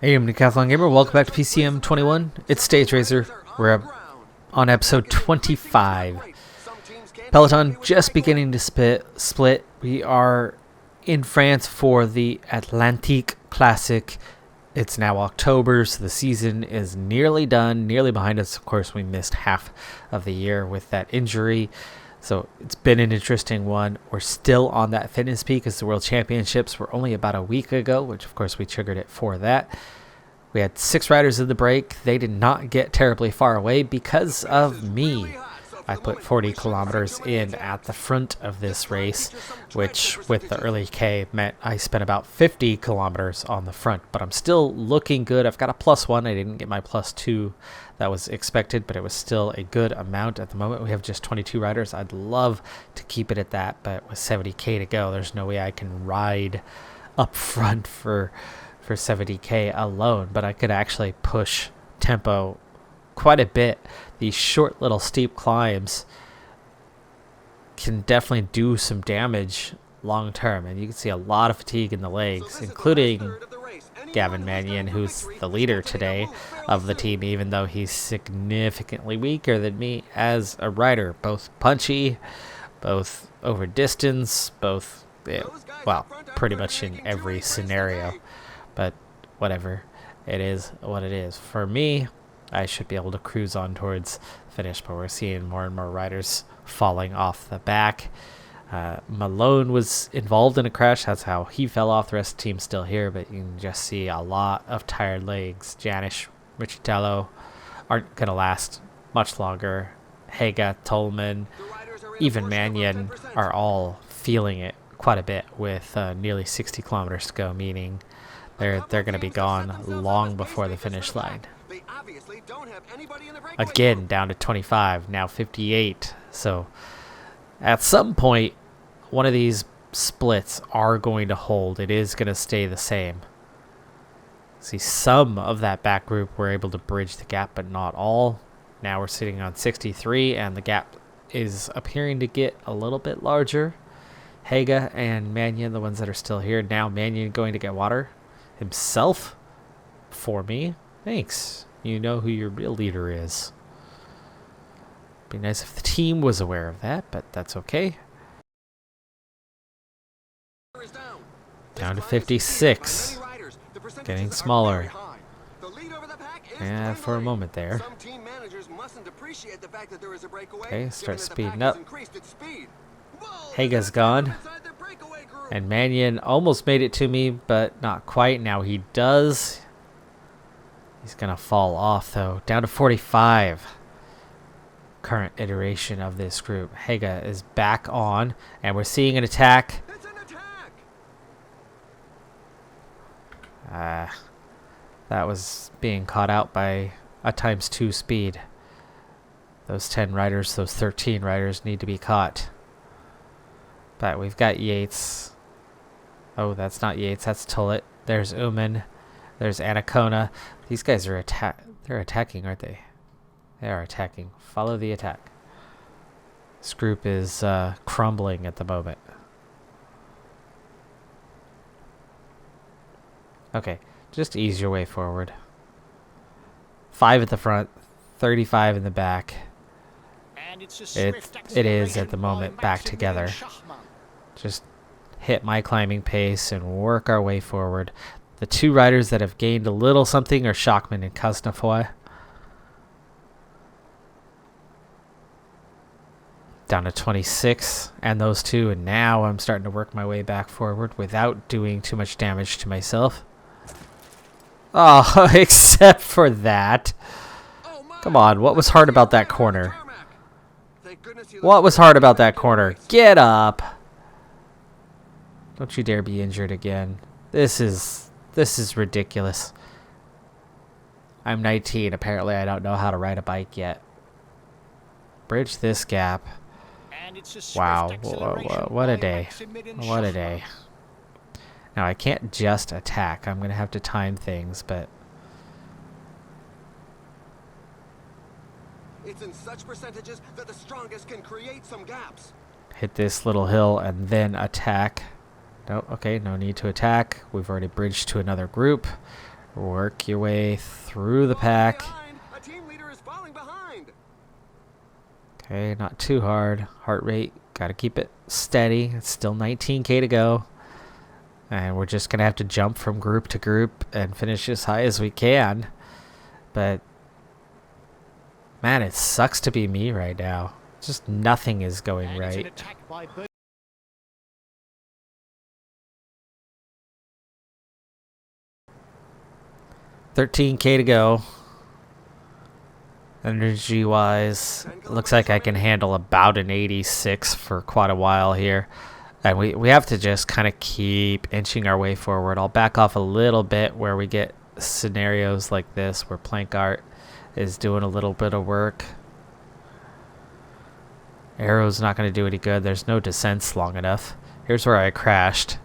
Hey, I'm Decathlon Gamer. Welcome back to PCM21. It's Stage Racer. We're on episode 25. Peloton just beginning to split. We are in France for the Atlantique Classic. It's now October, so the season is nearly done, nearly behind us. Of course, we missed half of the year with that injury. So it's been an interesting one. We're still on that fitness peak as the World Championships were only about a week ago, which of course we triggered it for that. We had 6 riders in the break. They did not get terribly far away because of me. I put 40 kilometers in at the front of this race, which with the early K meant I spent about 50 kilometers on the front, but I'm still looking good. I've got a +1. I didn't get my +2 that was expected, but it was still a good amount at the moment. We have just 22 riders. I'd love to keep it at that, but with 70K to go, there's no way I can ride up front for 70K alone, but I could actually push tempo quite a bit. These short little steep climbs can definitely do some damage long term, and you can see a lot of fatigue in the legs, including Gavin Mannion, who's the leader today of the team, even though he's significantly weaker than me as a rider. Both punchy, both over distance, both, well, pretty much in every scenario. But whatever, it is what it is. For me, I should be able to cruise on towards finish, but we're seeing more and more riders falling off the back. Malone was involved in a crash. That's how he fell off. The rest of the team's still here, but you can just see a lot of tired legs. Janish, Richitello aren't going to last much longer. Haga, Tolman, even Mannion are all feeling it quite a bit with nearly 60 kilometers to go, meaning they're going to be gone long before the finish line. Again, down to 25, now 58. So at some point, one of these splits are going to hold. It is going to stay the same. See, some of that back group were able to bridge the gap, but not all. Now we're sitting on 63, and the gap is appearing to get a little bit larger. Haga and Mannion, the ones that are still here. Now Mannion going to get water himself for me. Thanks. You know who your real leader is. Be nice if the team was aware of that, but that's okay. Down to 56. Getting smaller. Yeah, for a moment there. Okay, start speeding up. Haga's gone. And Mannion almost made it to me, but not quite. Now he does. He's going to fall off, though. Down to 45. Current iteration of this group. Haga is back on, and we're seeing an attack. That was being caught out by a ×2 speed. Those 10 riders, those 13 riders need to be caught. But we've got Yates. Oh, that's not Yates, that's Tullet. There's Uman. There's Anacona. These guys are they're attacking, aren't they? They are attacking. Follow the attack. This group is crumbling at the moment. Okay, just ease your way forward. 5 at the front, 35 in the back. It is at the moment back together. Just hit my climbing pace and work our way forward. The 2 riders that have gained a little something are Schachman and Kasnafoy. Down to 26, and those 2, and now I'm starting to work my way back forward without doing too much damage to myself. Oh, except for that. Come on, what was hard about that corner? What was hard about that corner? Get up! Don't you dare be injured again. This is ridiculous. I'm 19. Apparently I don't know how to ride a bike yet. Bridge this gap. Wow. What a day. What a day. Now I can't just attack. I'm going to have to time things, but... It's in such percentages that the strongest can create some gaps. Hit this little hill and then attack. No, okay, no need to attack. We've already bridged to another group. Work your way through the pack. Okay, not too hard. Heart rate, got to keep it steady. It's still 19K to go. And we're just going to have to jump from group to group and finish as high as we can. But, man, it sucks to be me right now. Just nothing is going right. 13K to go. Energy wise, looks like I can handle about an 86 for quite a while here. And we have to just kind of keep inching our way forward. I'll back off a little bit where we get scenarios like this where plank art is doing a little bit of work. Arrow's not going to do any good. There's no descents long enough. Here's where I crashed.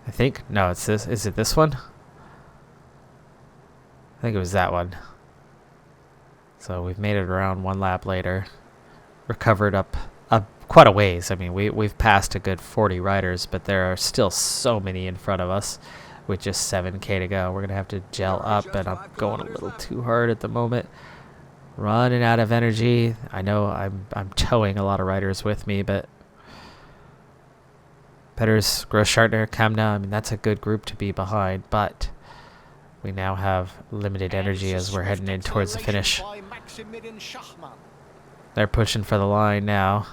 I think, no, it's this. Is it this one? I think it was that one. So we've made it around one lap later. Recovered up quite a ways. I mean, we've passed a good 40 riders, but there are still so many in front of us with just 7K to go. We're going to have to gel up, and I'm going a little too hard at the moment. Running out of energy. I know I'm towing a lot of riders with me, but Petters, Grossschartner, Kamna, I mean, that's a good group to be behind, but we now have limited energy as we're heading in towards the finish. They're pushing for the line now.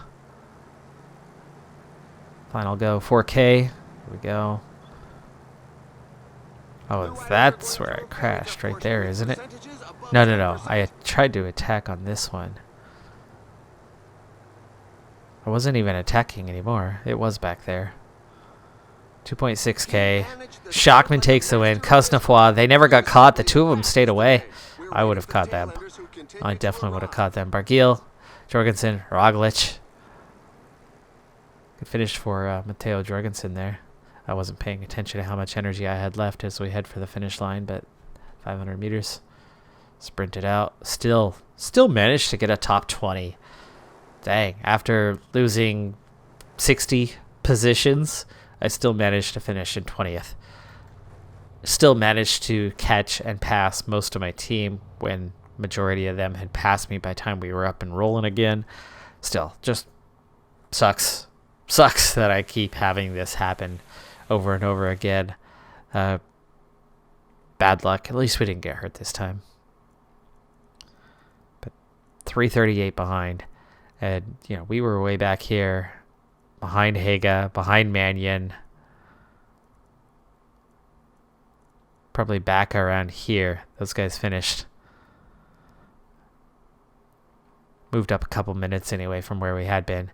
Final go, 4K. Here we go. Oh, that's where I crashed right there, isn't it? No. I tried to attack on this one. I wasn't even attacking anymore. It was back there. 2.6K. Schachmann takes the win. Cosnefroy, they never got caught. The two of them stayed away. I would have caught them. I definitely would have caught them. Barguil, Jorgensen, Roglic. Good finish for Matteo Jorgensen there. I wasn't paying attention to how much energy I had left as we head for the finish line, but 500 meters. Sprinted out. Still managed to get a top 20. Dang. After losing 60 positions, I still managed to finish in 20th. Still managed to catch and pass most of my team when majority of them had passed me by the time we were up and rolling again. Still, just sucks. Sucks that I keep having this happen over and over again. Bad luck. At least we didn't get hurt this time. But 338 behind. And, you know, we were way back here. Behind Haga, behind Mannion. Probably back around here. Those guys finished. Moved up a couple minutes anyway from where we had been.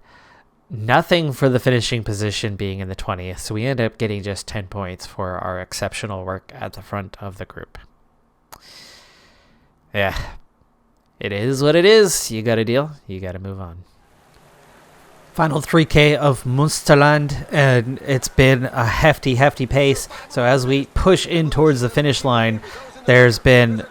Nothing for the finishing position being in the 20th. So we end up getting just 10 points for our exceptional work at the front of the group. Yeah. It is what it is. You got to deal. You got to move on. Final 3K of Musterland, and it's been a hefty pace. So as we push in towards the finish line, there's been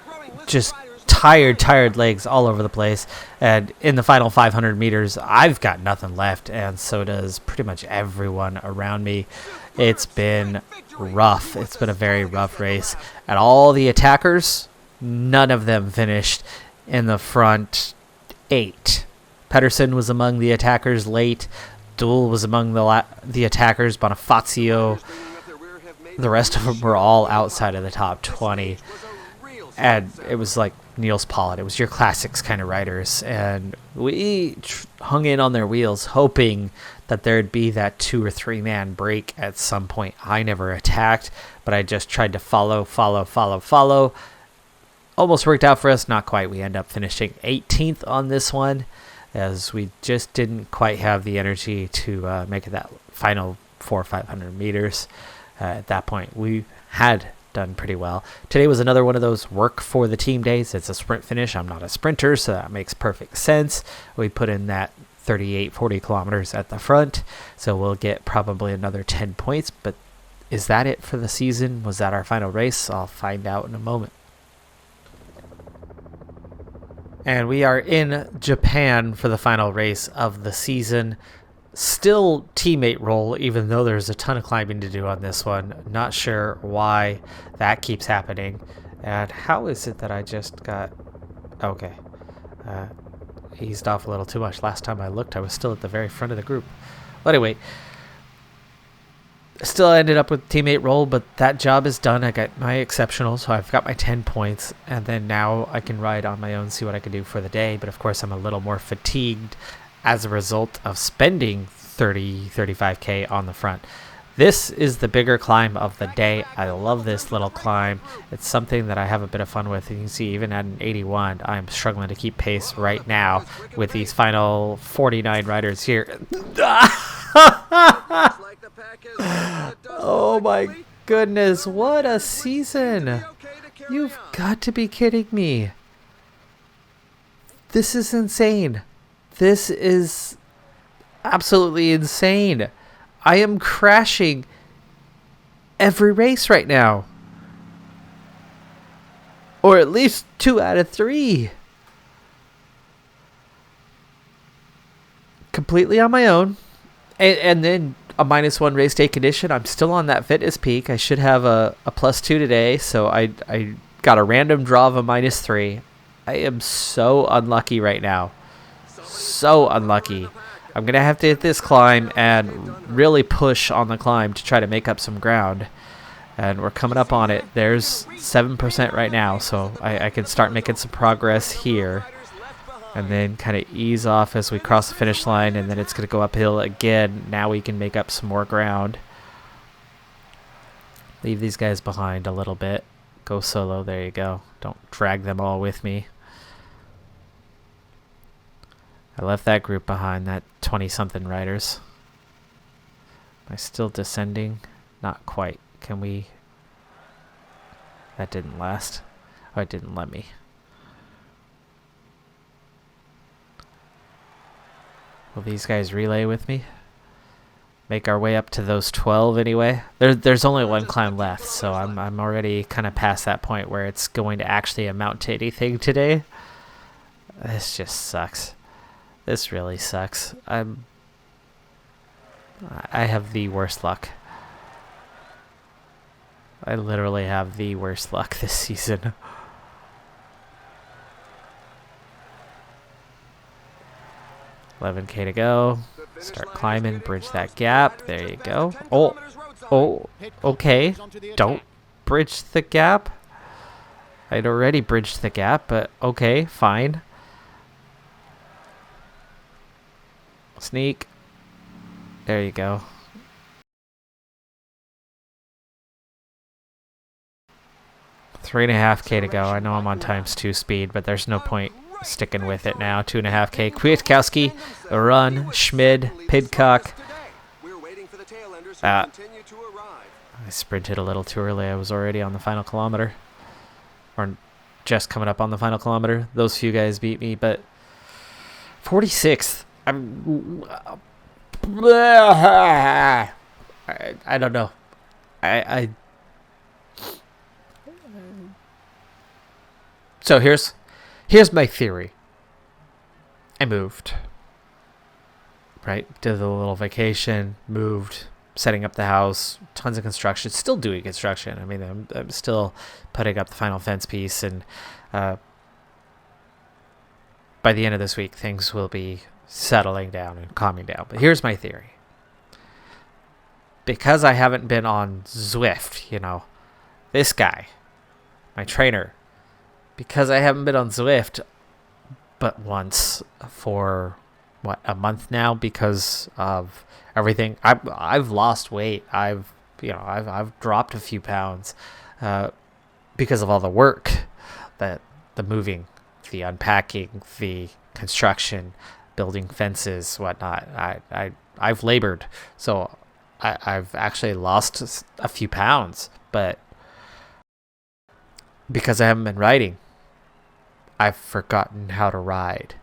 just tired legs all over the place. And in the final 500 meters, I've got nothing left, and so does pretty much everyone around me. It's been rough. It's been a very rough race. And all the attackers, none of them finished in the front 8. Pedersen was among the attackers late. Duel was among the attackers. Bonifacio. The rest of them were all outside of the top 20. And it was like Niels Pollitt. It was your classics kind of riders. And we hung in on their wheels, hoping that there'd be that 2 or 3 man break at some point. I never attacked, but I just tried to follow. Almost worked out for us. Not quite. We end up finishing 18th on this one, as we just didn't quite have the energy to make it that final 400 or 500 meters. At that point, we had done pretty well. Today was another one of those work for the team days. It's a sprint finish. I'm not a sprinter, so that makes perfect sense. We put in that 40 kilometers at the front, so we'll get probably another 10 points. But is that it for the season? Was that our final race? I'll find out in a moment. And we are in Japan for the final race of the season. Still teammate role, even though there's a ton of climbing to do on this one. Not sure why that keeps happening. And how is it that I just got... Okay. Eased off a little too much. Last time I looked, I was still at the very front of the group. But anyway, still ended up with teammate role, but that job is done. I got my exceptional, so I've got my 10 points, and then now I can ride on my own, see what I can do for the day. But of course, I'm a little more fatigued as a result of spending 35k on the front. This is the bigger climb of the day. I love this little climb. It's something that I have a bit of fun with. And you can see even at an 81, I'm struggling to keep pace right now with these final 49 riders here. Oh my goodness, what a season. You've got to be kidding me. This is insane. This is absolutely insane. I am crashing every race right now. Or at least 2 out of 3. Completely on my own. And then a -1 race day condition. I'm still on that fitness peak. I should have a +2 today. So I got a random draw of a -3. I am so unlucky right now. So unlucky. I'm going to have to hit this climb and really push on the climb to try to make up some ground. And we're coming up on it. There's 7% right now, so I can start making some progress here. And then kind of ease off as we cross the finish line, and then it's going to go uphill again. Now we can make up some more ground. Leave these guys behind a little bit. Go solo, there you go. Don't drag them all with me. I left that group behind, that 20-something riders. Am I still descending? Not quite. Can we... That didn't last. Oh, it didn't let me. Will these guys relay with me? Make our way up to those 12 anyway. There's only one climb left, so I'm already kind of past that point where it's going to actually amount to anything today. This just sucks. This really sucks. I have the worst luck. I literally have the worst luck this season. $11K to go. Start climbing, bridge that gap. There you go. Oh, okay. Don't bridge the gap. I'd already bridged the gap, but okay, fine. Sneak. There you go. $3.5K to go. I know I'm on ×2 speed, but there's no point sticking with it now. 2.5K. Kwiatkowski, run. Schmid, Pidcock. I sprinted a little too early. I was already on the final kilometer. Or just coming up on the final kilometer. Those few guys beat me, but 46th. I don't know. So here's my theory. I moved. Right? Did a little vacation, moved, setting up the house, tons of construction, still doing construction. I mean, I'm still putting up the final fence piece, and by the end of this week, things will be settling down and calming down. But here's my theory. Because I haven't been on Zwift, this guy, my trainer, because I haven't been on Zwift but once for a month now because of everything. I've lost weight. I've dropped a few pounds because of all the work, that the moving, the unpacking, the construction, building fences, whatnot. I've labored, so I've actually lost a few pounds, but because I haven't been riding, I've forgotten how to ride.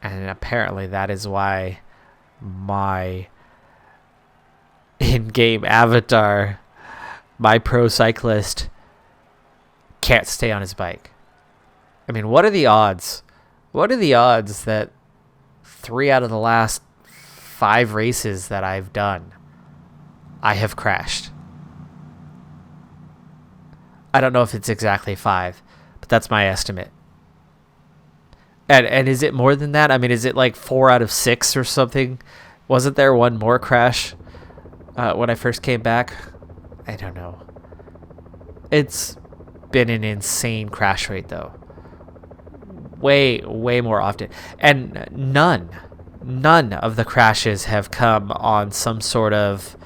And apparently that is why my in-game avatar, my pro cyclist, can't stay on his bike. I mean, what are the odds? What are the odds that 3 out of the last 5 races that I've done, I have crashed. I don't know if it's exactly 5, but that's my estimate. And is it more than that? I mean, is it like 4 out of 6 or something? Wasn't there one more crash when I first came back? I don't know. It's been an insane crash rate, though. Way more often. And none of the crashes have come on some sort of,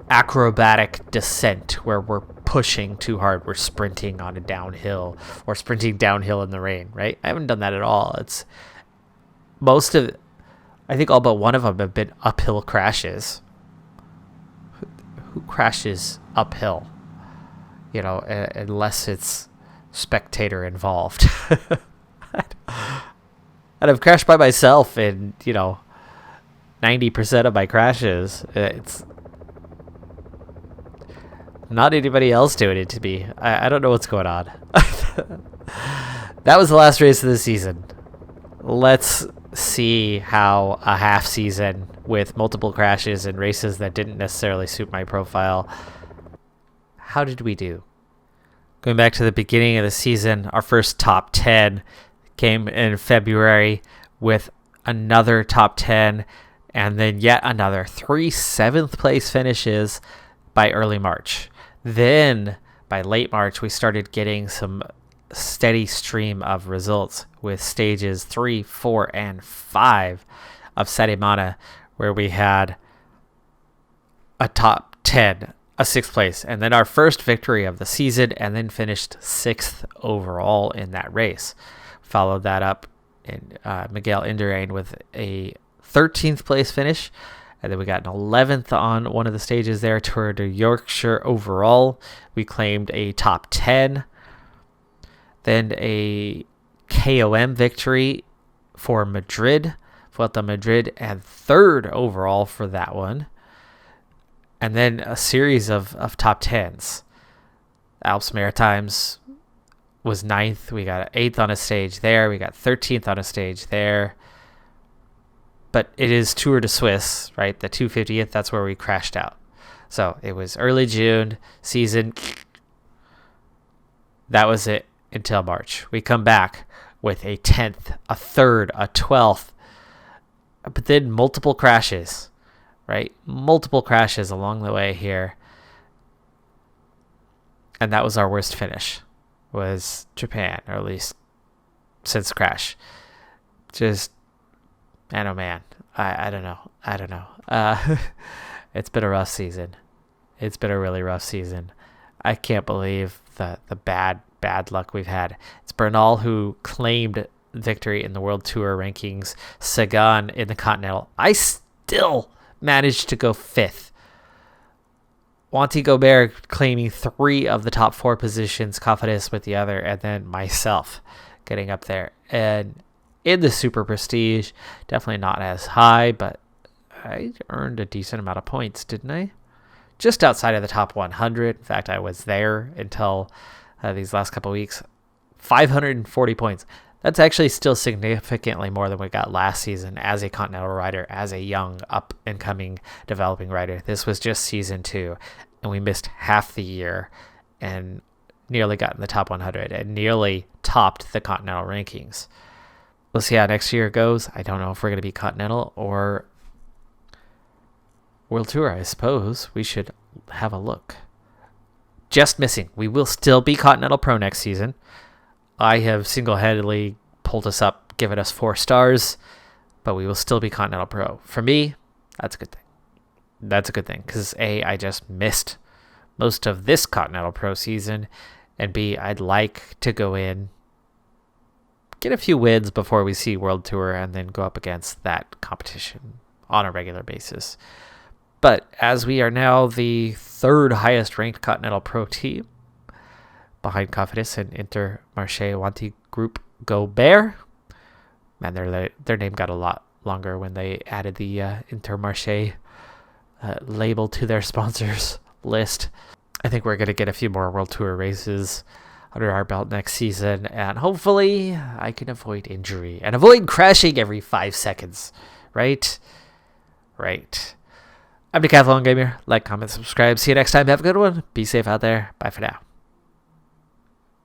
acrobatic descent where we're pushing too hard. We're sprinting on a downhill or sprinting downhill in the rain, right? I haven't done that at all. It's I think all but one of them have been uphill crashes. Who crashes uphill? Unless it's spectator involved. And I've crashed by myself in, 90% of my crashes. It's not anybody else doing it to me. I don't know what's going on. That was the last race of the season. Let's see how a half season with multiple crashes and races that didn't necessarily suit my profile. How did we do? Going back to the beginning of the season, our first top 10 came in February with another top 10 and then yet another 3 7th place finishes by early March. Then by late March, we started getting some steady stream of results with stages 3, 4, and 5 of Sarimana, where we had a top 10, a 6th place, and then our first victory of the season, and then finished 6th overall in that race. Followed that up in Miguel Indurain with a 13th place finish, and then we got an 11th on one of the stages there. Tour de Yorkshire overall, we claimed a top 10. Then a KOM victory for Madrid, Vuelta Madrid, and 3rd overall for that one. And then a series of top 10s. Alps Maritimes was 9th. We got 8th on a stage there. We got 13th on a stage there. But it is Tour de Suisse, right? The 250th, that's where we crashed out. So it was early June season. That was it until March. We come back with a 10th, a 3rd, a 12th. But then multiple crashes, right? Multiple crashes along the way here. And that was our worst finish, was Japan, or at least since crash. Just, man, oh man, I don't know. It's been a rough season. It's been a really rough season. I can't believe the bad luck we've had. It's Bernal who claimed victory in the World Tour rankings, Sagan in the Continental. I still managed to go 5th. Wanty Gobert claiming 3 of the top 4 positions, Cofidis with the other, and then myself getting up there. And in the Super Prestige, definitely not as high, but I earned a decent amount of points, didn't I? Just outside of the top 100. In fact, I was there until these last couple weeks. 540 points. That's actually still significantly more than we got last season as a Continental rider, as a young, up-and-coming, developing rider. This was just season 2, and we missed half the year and nearly got in the top 100 and nearly topped the Continental rankings. We'll see how next year goes. I don't know if we're going to be Continental or World Tour, I suppose. We should have a look. Just missing. We will still be Continental Pro next season. I have single-handedly pulled us up, given us 4 stars, but we will still be Continental Pro. For me, that's a good thing. That's a good thing, because A, I just missed most of this Continental Pro season, and B, I'd like to go in, get a few wins before we see World Tour, and then go up against that competition on a regular basis. But as we are now the 3rd highest ranked Continental Pro team, behind Cofidis and Intermarché Wanty Group Gobert. Man, their name got a lot longer when they added the Intermarché label to their sponsors list. I think we're going to get a few more World Tour races under our belt next season, and hopefully I can avoid injury and avoid crashing every 5 seconds, right? right. I'm Decathlon Gamer. Like, comment, subscribe. See you next time. Have a good one. Be safe out there. Bye for now.